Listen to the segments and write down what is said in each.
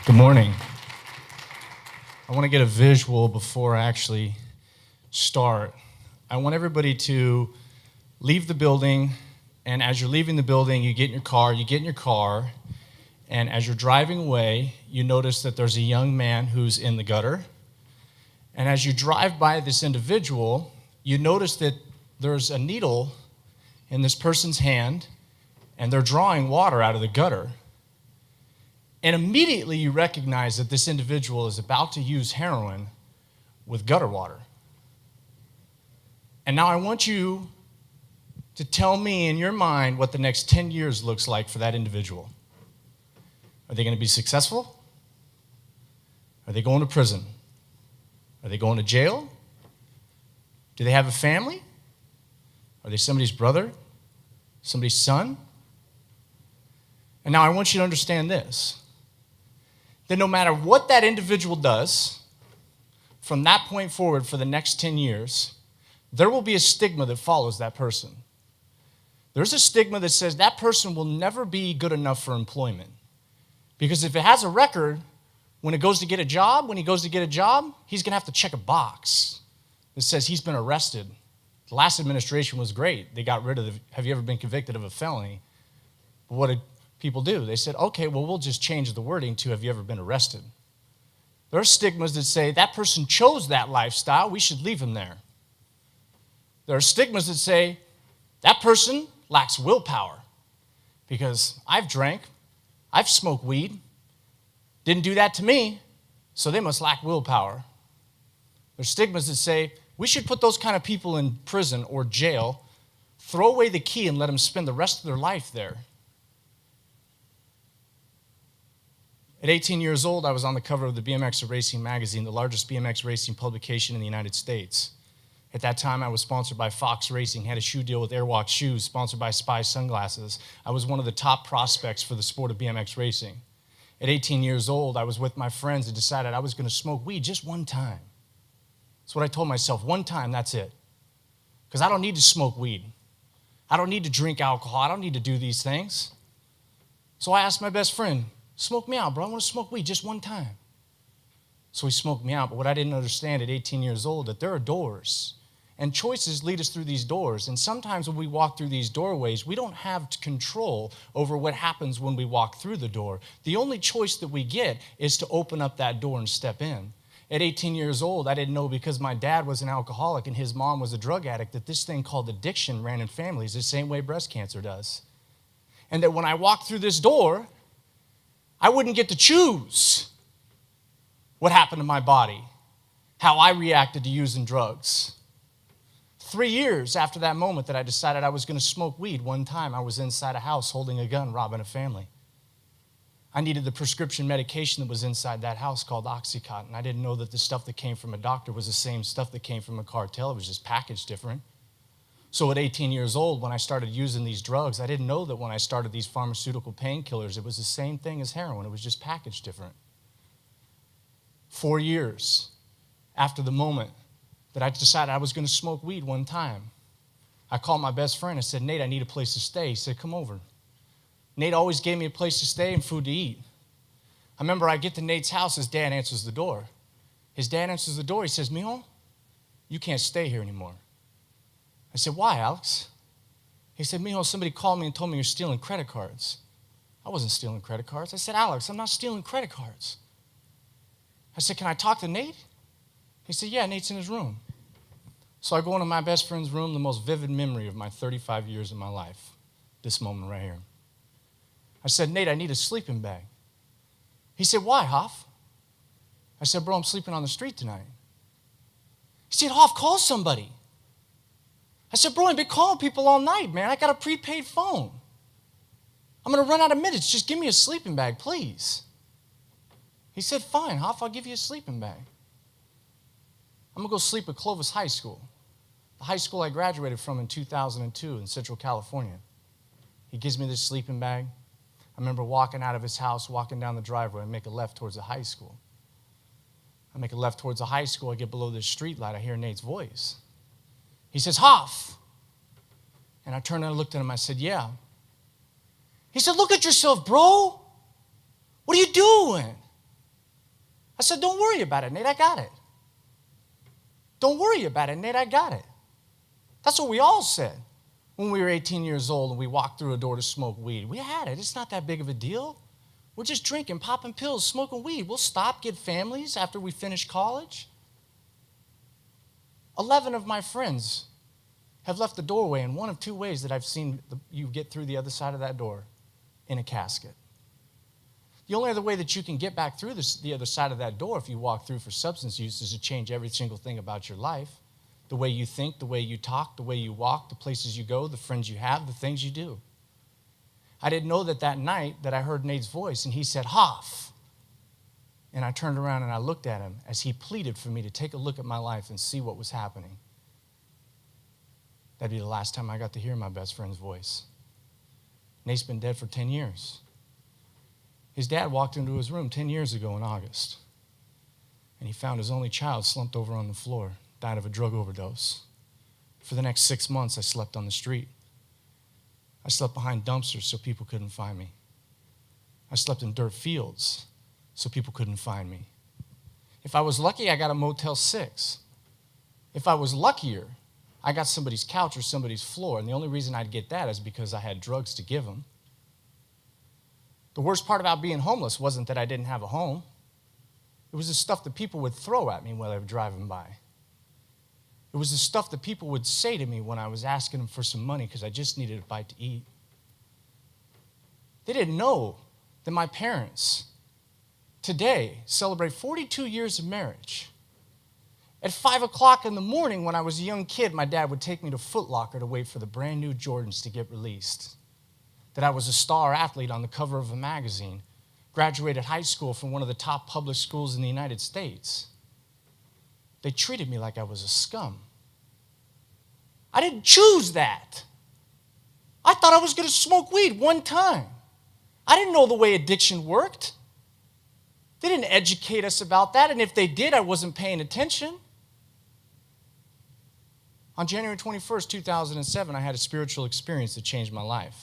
Good morning. I want to get a visual before I actually start. I want everybody to leave the building, and as you're leaving the building, you get in your car, and as you're driving away, you notice that there's a young man who's in the gutter. And as you drive by this individual, you notice that there's a needle in this person's hand, and they're drawing water out of the gutter. And immediately you recognize that this individual is about to use heroin with gutter water. And now I want you to tell me in your mind what the next 10 years looks like for that individual. Are they going to be successful? Are they going to prison? Are they going to jail? Do they have a family? Are they somebody's brother? Somebody's son? And now I want you to understand this. That no matter what that individual does, from that point forward for the next 10 years, there will be a stigma that follows that person. There's a stigma that says that person will never be good enough for employment. Because if it has a record, when he goes to get a job, he's going to have to check a box that says he's been arrested. The last administration was great. They got rid of have you ever been convicted of a felony? But what did people do? They said, okay, well, we'll just change the wording to have you ever been arrested? There are stigmas that say that person chose that lifestyle, we should leave him there. There are stigmas that say that person lacks willpower because I've drank, I've smoked weed, didn't do that to me, so they must lack willpower. There's stigmas that say we should put those kind of people in prison or jail, throw away the key and let them spend the rest of their life there. At 18 years old, I was on the cover of the BMX Racing magazine, the largest BMX racing publication in the United States. At that time, I was sponsored by Fox Racing, had a shoe deal with Airwalk Shoes, sponsored by Spy Sunglasses. I was one of the top prospects for the sport of BMX racing. At 18 years old, I was with my friends and decided I was going to smoke weed just one time. That's what I told myself, one time, that's it. Because I don't need to smoke weed. I don't need to drink alcohol. I don't need to do these things. So I asked my best friend, smoke me out, bro. I want to smoke weed just one time. So he smoked me out. But what I didn't understand at 18 years old, that there are doors. And choices lead us through these doors. And sometimes when we walk through these doorways, we don't have control over what happens when we walk through the door. The only choice that we get is to open up that door and step in. At 18 years old, I didn't know because my dad was an alcoholic and his mom was a drug addict that this thing called addiction ran in families the same way breast cancer does. And that when I walked through this door, I wouldn't get to choose what happened to my body, how I reacted to using drugs. 3 years after that moment that I decided I was going to smoke weed, one time I was inside a house holding a gun, robbing a family. I needed the prescription medication that was inside that house called Oxycontin. I didn't know that the stuff that came from a doctor was the same stuff that came from a cartel. It was just packaged different. So at 18 years old, when I started using these drugs, I didn't know that when I started these pharmaceutical painkillers, it was the same thing as heroin. It was just packaged different. 4 years after the moment that I decided I was going to smoke weed one time, I called my best friend and said, Nate, I need a place to stay. He said, come over. Nate always gave me a place to stay and food to eat. I remember I get to Nate's house, his dad answers the door. His dad answers the door, he says, Mijo, you can't stay here anymore. I said, why, Alex? He said, Mijo, somebody called me and told me you're stealing credit cards. I wasn't stealing credit cards. I said, Alex, I'm not stealing credit cards. I said, can I talk to Nate? He said, yeah, Nate's in his room. So I go into my best friend's room, the most vivid memory of my 35 years of my life, this moment right here. I said, Nate, I need a sleeping bag. He said, why, Hoff? I said, bro, I'm sleeping on the street tonight. He said, Hoff, call somebody. I said, bro, I've been calling people all night, man. I got a prepaid phone. I'm going to run out of minutes. Just give me a sleeping bag, please. He said, fine, Hoff, I'll give you a sleeping bag. I'm going to go sleep at Clovis High School, the high school I graduated from in 2002 in Central California. He gives me this sleeping bag. I remember walking out of his house, walking down the driveway, and make a left towards the high school. I make a left towards the high school. I get below this street light. I hear Nate's voice. He says, Hoff. And I turned and I looked at him. I said, yeah. He said, look at yourself, bro. What are you doing? said, don't worry about it, Nate, I got it. Don't worry about it, Nate, I got it. That's what we all said when we were 18 years old and we walked through a door to smoke weed. We had it. It's not that big of a deal. We're just drinking, popping pills, smoking weed. We'll stop, get families after we finish college. 11 of my friends have left the doorway in one of two ways that I've seen you get through the other side of that door, in a casket. The only other way that you can get back through the other side of that door if you walk through for substance use is to change every single thing about your life. The way you think, the way you talk, the way you walk, the places you go, the friends you have, the things you do. I didn't know that night that I heard Nate's voice and he said, Hoff. And I turned around and I looked at him as he pleaded for me to take a look at my life and see what was happening. That'd be the last time I got to hear my best friend's voice. Nate's been dead for 10 years. His dad walked into his room 10 years ago in August, and he found his only child slumped over on the floor, died of a drug overdose. For the next 6 months, I slept on the street. I slept behind dumpsters so people couldn't find me. I slept in dirt fields so people couldn't find me. If I was lucky, I got a Motel 6. If I was luckier, I got somebody's couch or somebody's floor, and the only reason I'd get that is because I had drugs to give them. The worst part about being homeless wasn't that I didn't have a home. It was the stuff that people would throw at me while they were driving by. It was the stuff that people would say to me when I was asking them for some money because I just needed a bite to eat. They didn't know that my parents today celebrate 42 years of marriage. At 5 o'clock in the morning when I was a young kid, my dad would take me to Foot Locker to wait for the brand new Jordans to get released. That I was a star athlete on the cover of a magazine, graduated high school from one of the top public schools in the United States. They treated me like I was a scum. I didn't choose that. I thought I was going to smoke weed one time. I didn't know the way addiction worked. They didn't educate us about that, and if they did, I wasn't paying attention. On January 21st, 2007, I had a spiritual experience that changed my life.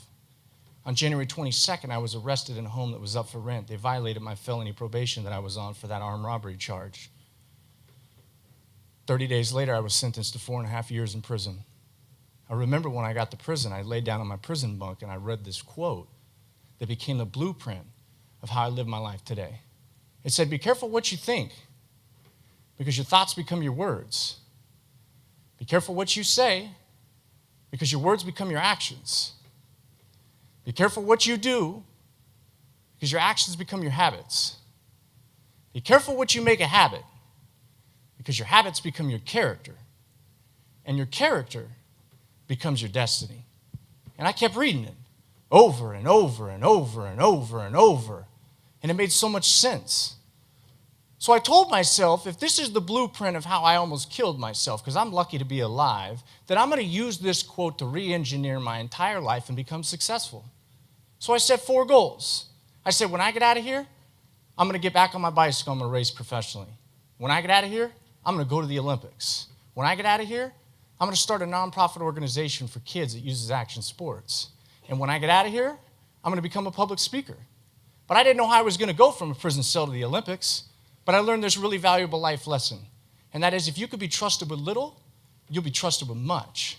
On January 22nd, I was arrested in a home that was up for rent. They violated my felony probation that I was on for that armed robbery charge. 30 days later, I was sentenced to 4.5 years in prison. I remember when I got to prison, I laid down on my prison bunk and I read this quote that became the blueprint of how I live my life today. It said, be careful what you think, because your thoughts become your words. Be careful what you say, because your words become your actions. Be careful what you do, because your actions become your habits. Be careful what you make a habit, because your habits become your character, and your character becomes your destiny. And I kept reading it over and over and over and over and over, and it made so much sense. So I told myself, if this is the blueprint of how I almost killed myself, because I'm lucky to be alive, that I'm going to use this quote to re-engineer my entire life and become successful. So I set 4 goals. I said, when I get out of here, I'm going to get back on my bicycle, I'm going to race professionally. When I get out of here, I'm going to go to the Olympics. When I get out of here, I'm going to start a nonprofit organization for kids that uses action sports. And when I get out of here, I'm going to become a public speaker. But I didn't know how I was going to go from a prison cell to the Olympics. But I learned this really valuable life lesson. And that is, if you could be trusted with little, you'll be trusted with much.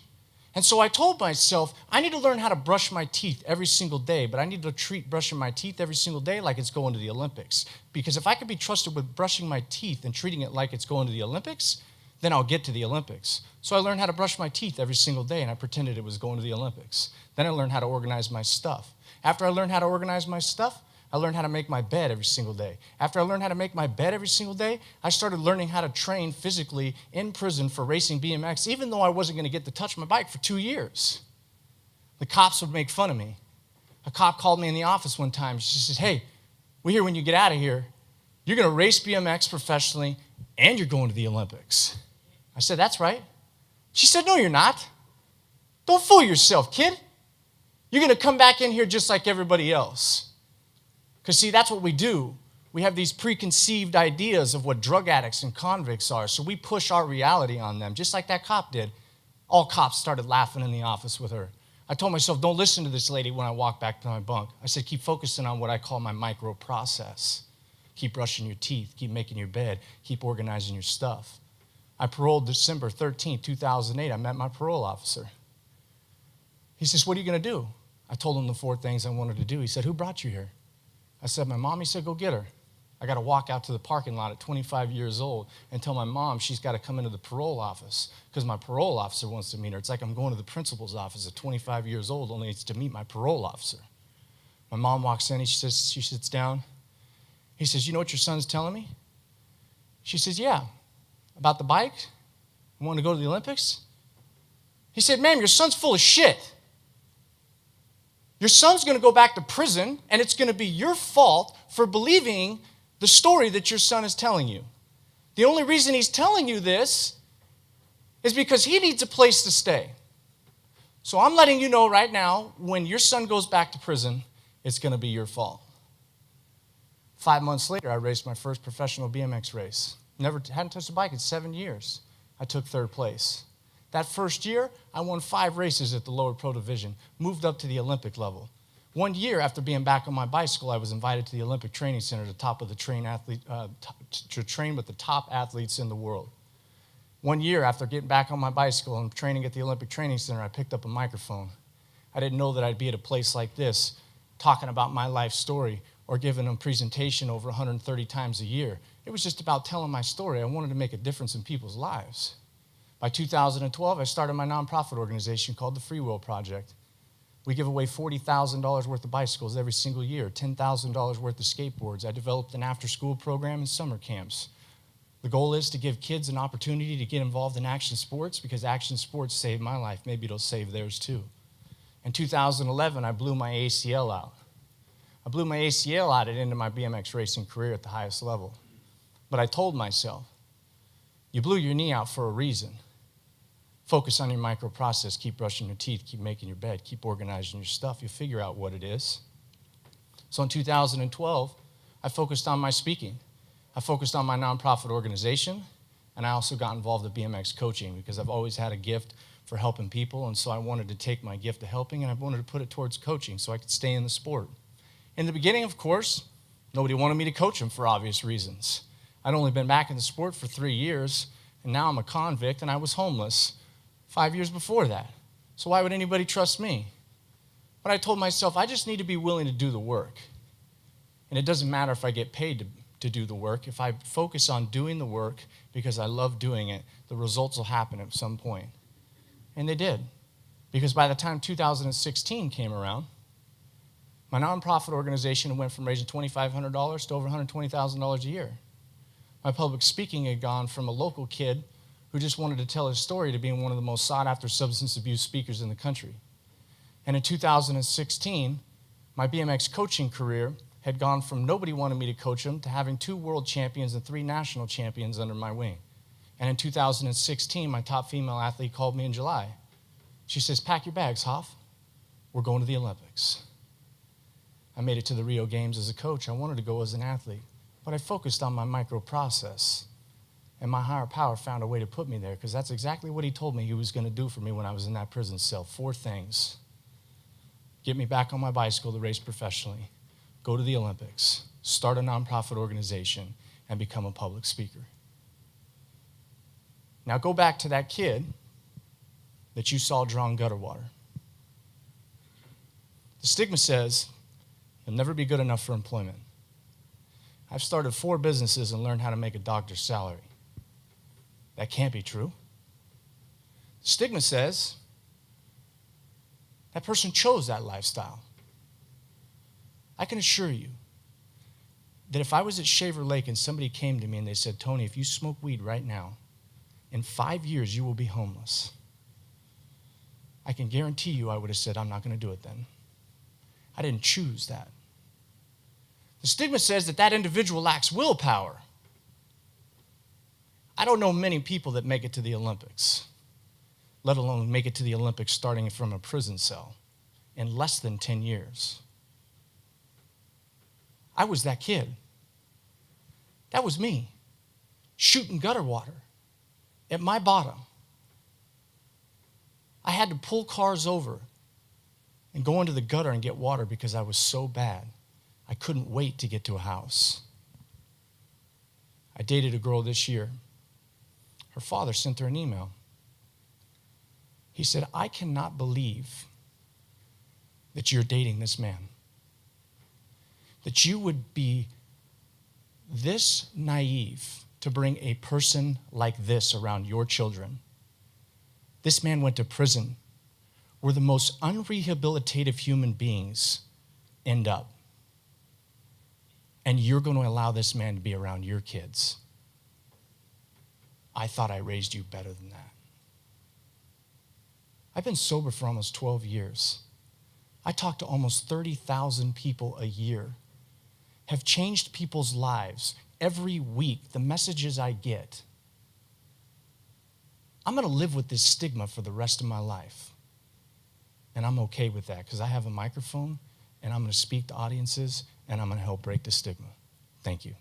And so I told myself, I need to learn how to brush my teeth every single day, but I need to treat brushing my teeth every single day like it's going to the Olympics. Because if I could be trusted with brushing my teeth and treating it like it's going to the Olympics, then I'll get to the Olympics. So I learned how to brush my teeth every single day, and I pretended it was going to the Olympics. Then I learned how to organize my stuff. After I learned how to organize my stuff, I learned how to make my bed every single day. After I learned how to make my bed every single day, I started learning how to train physically in prison for racing BMX, even though I wasn't going to get to touch my bike for 2 years. The cops would make fun of me. A cop called me in the office one time. She said, hey, we hear when you get out of here, you're going to race BMX professionally and you're going to the Olympics. I said, that's right. She said, no, you're not. Don't fool yourself, kid. You're going to come back in here just like everybody else. Because, see, that's what we do. We have these preconceived ideas of what drug addicts and convicts are, so we push our reality on them, just like that cop did. All cops started laughing in the office with her. I told myself, don't listen to this lady when I walk back to my bunk. I said, keep focusing on what I call my micro process. keep brushing your teeth, keep making your bed, keep organizing your stuff. I paroled December 13th, 2008. I met my parole officer. He says, what are you going to do? I told him the 4 things I wanted to do. He said, who brought you here? I said, my mom. He said, go get her. I got to walk out to the parking lot at 25 years old and tell my mom she's got to come into the parole office because my parole officer wants to meet her. It's like I'm going to the principal's office at 25 years old, only it's to meet my parole officer. My mom walks in, and she sits down. He says, you know what your son's telling me? She says, yeah. About the bike? I want to go to the Olympics? He said, ma'am, your son's full of shit. Your son's going to go back to prison, and it's going to be your fault for believing the story that your son is telling you. The only reason he's telling you this is because he needs a place to stay. So I'm letting you know right now, when your son goes back to prison, it's going to be your fault. 5 months later, I raced my first professional BMX race. Hadn't touched a bike in 7 years. I took 3rd place. That first year, I won 5 races at the lower pro division, moved up to the Olympic level. 1 year after being back on my bicycle, I was invited to the Olympic Training Center to train with the top athletes in the world. 1 year after getting back on my bicycle and training at the Olympic Training Center, I picked up a microphone. I didn't know that I'd be at a place like this, talking about my life story or giving a presentation over 130 times a year. It was just about telling my story. I wanted to make a difference in people's lives. By 2012, I started my nonprofit organization called the Free Will Project. We give away $40,000 worth of bicycles every single year, $10,000 worth of skateboards. I developed an after-school program and summer camps. The goal is to give kids an opportunity to get involved in action sports because action sports saved my life. Maybe it'll save theirs too. In 2011, I blew my ACL out. I blew my ACL out at the end of my BMX racing career at the highest level. But I told myself, you blew your knee out for a reason. Focus on your microprocess. Keep brushing your teeth. Keep making your bed. Keep organizing your stuff. You'll figure out what it is. So in 2012, I focused on my speaking. I focused on my nonprofit organization, and I also got involved in BMX coaching because I've always had a gift for helping people, and so I wanted to take my gift of helping and I wanted to put it towards coaching so I could stay in the sport. In the beginning, of course, nobody wanted me to coach them for obvious reasons. I'd only been back in the sport for 3 years, and now I'm a convict, and I was homeless 5 years before that. So why would anybody trust me? But I told myself, I just need to be willing to do the work. And it doesn't matter if I get paid to do the work. If I focus on doing the work because I love doing it, the results will happen at some point. And they did. Because by the time 2016 came around, my nonprofit organization went from raising $2,500 to over $120,000 a year. My public speaking had gone from a local kid who just wanted to tell his story to being one of the most sought-after substance abuse speakers in the country. And in 2016, my BMX coaching career had gone from nobody wanted me to coach them to having 2 world champions and 3 national champions under my wing. And in 2016, my top female athlete called me in July. She says, pack your bags, Hoff. We're going to the Olympics. I made it to the Rio Games as a coach. I wanted to go as an athlete, but I focused on my microprocess. And my higher power found a way to put me there because that's exactly what he told me he was going to do for me when I was in that prison cell. 4 things. Get me back on my bicycle to race professionally, go to the Olympics, start a nonprofit organization, and become a public speaker. Now go back to that kid that you saw drawing gutter water. The stigma says you'll never be good enough for employment. I've started 4 businesses and learned how to make a doctor's salary. That can't be true. Stigma says that person chose that lifestyle. I can assure you that if I was at Shaver Lake and somebody came to me and they said, Tony, if you smoke weed right now, in 5 years you will be homeless, I can guarantee you I would have said, I'm not going to do it then. I didn't choose that. The stigma says that that individual lacks willpower. I don't know many people that make it to the Olympics, let alone make it to the Olympics starting from a prison cell in less than 10 years. I was that kid. That was me, shooting gutter water at my bottom. I had to pull cars over and go into the gutter and get water because I was so bad. I couldn't wait to get to a house. I dated a girl this year. Her father sent her an email. He said, I cannot believe that you're dating this man. That you would be this naive to bring a person like this around your children. This man went to prison where the most unrehabilitative human beings end up. And you're going to allow this man to be around your kids. I thought I raised you better than that. I've been sober for almost 12 years. I talk to almost 30,000 people a year. Have changed people's lives every week, the messages I get. I'm going to live with this stigma for the rest of my life. And I'm okay with that because I have a microphone and I'm going to speak to audiences and I'm going to help break the stigma. Thank you.